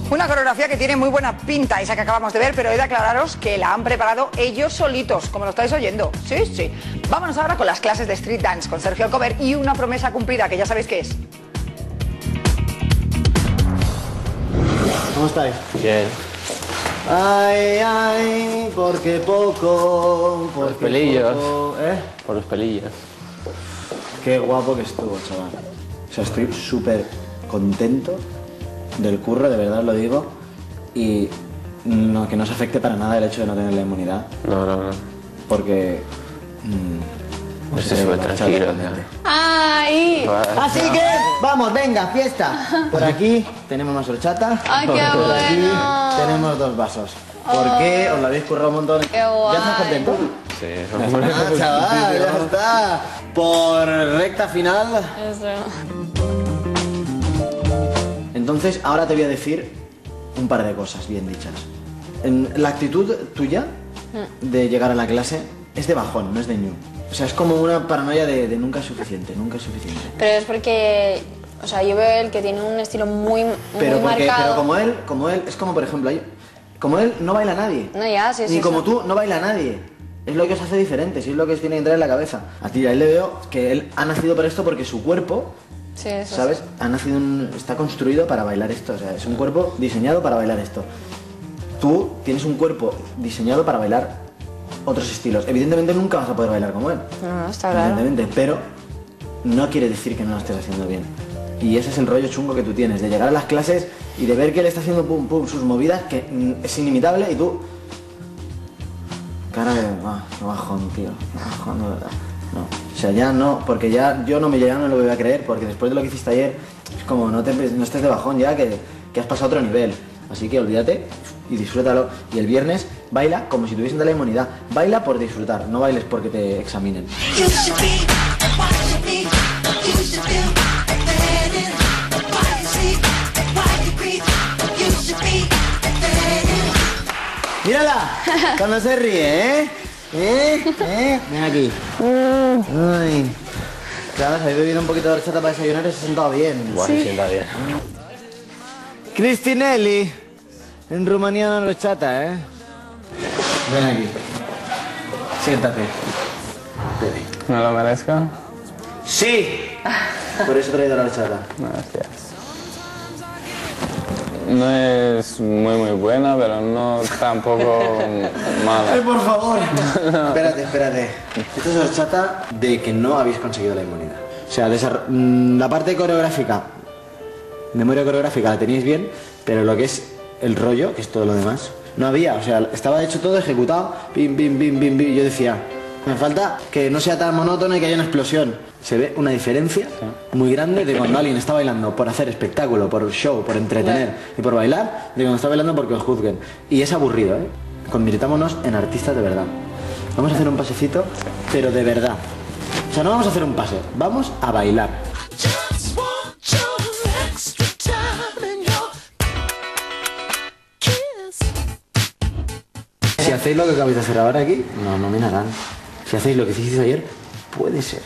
Una coreografía que tiene muy buena pinta, esa que acabamos de ver, pero he de aclararos que la han preparado ellos solitos, como lo estáis oyendo. Sí, sí. Vámonos ahora con las clases de street dance con Sergio Alcover y una promesa cumplida, que ya sabéis qué es. ¿Cómo estáis? Bien. Ay, ay, porque poco, Por los pelillos. poco, ¿eh? Por los pelillos. Qué guapo que estuvo, chaval. O sea, estoy súper contento del curro, de verdad os lo digo. Y no, que no se afecte para nada el hecho de no tener la inmunidad. No. Porque... Estoy súper tranquilo, ¡Ay! Así que, vamos, venga, fiesta. Por aquí tenemos más horchata. ¡Ay, qué Por aquí bueno! tenemos 2 vasos. ¿Por qué? Os lo habéis currado un montón. ¡Qué guay! ¿Ya estás contento? Sí, Ah, chaval, ya está. Por recta final. Eso. Entonces, ahora te voy a decir un par de cosas bien dichas. La actitud tuya de llegar a la clase es de bajón, no es de ñu. O sea, es como una paranoia de nunca es suficiente, nunca es suficiente. Pero es porque, o sea, yo veo el que tiene un estilo muy marcado. Pero como él, es como por ejemplo, como él no baila nadie. No, ya, sí, sí. Ni como sí. tú no baila nadie. Es lo que os hace diferentes y es lo que os tiene que entrar en la cabeza. A ti, a él le veo que él ha nacido para esto porque su cuerpo, Sí, eso ¿sabes? sí. Ha nacido está construido para bailar esto. O sea, es un cuerpo diseñado para bailar esto. Tú tienes un cuerpo diseñado para bailar otros estilos. Evidentemente nunca vas a poder bailar como él. No, está claro. Evidentemente, pero no quiere decir que no lo estés haciendo bien. Y ese es el rollo chungo que tú tienes, de llegar a las clases y de ver que él está haciendo pum pum sus movidas, que es inimitable, y tú... Cara de... qué bajón, tío. Qué bajón, de verdad. No. O sea, ya no, porque ya yo no lo voy a creer, porque después de lo que hiciste ayer, es como no estés de bajón ya, que has pasado a otro nivel. Así que olvídate y disfrútalo. Y el viernes baila como si tuviesen de la inmunidad. Baila por disfrutar, no bailes porque te examinen. ¡Mírala! Cuando se ríe, ¿eh? Ven aquí. Ay. Claro, se habéis bebido un poquito de horchata para desayunar y se ha sentado bien. Igual se sienta bien. Cristinelli. En rumaniano no horchata, ¿eh? Ven aquí. Siéntate. ¿No lo merezco? ¡Sí! Por eso he traído la horchata. Gracias. No es muy buena, pero no tampoco ¡Ay, mala. por favor! Espérate. Esto es horchata de que no habéis conseguido la inmunidad. O sea, la parte coreográfica, memoria coreográfica la tenéis bien, pero lo que es el rollo, que es todo lo demás, no había. O sea, estaba hecho todo ejecutado, pim. Yo decía, me falta que no sea tan monótono y que haya una explosión. Se ve una diferencia muy grande de cuando alguien está bailando por hacer espectáculo, por show, por entretener y por bailar, de cuando está bailando porque os juzguen. Y es aburrido, ¿eh? Convirtámonos en artistas de verdad. Vamos a hacer un pasecito, pero de verdad. O sea, no vamos a hacer un pase, vamos a bailar. Si hacéis lo que acabáis de hacer ahora aquí, no nominarán. Si hacéis lo que hicisteis ayer, puede ser.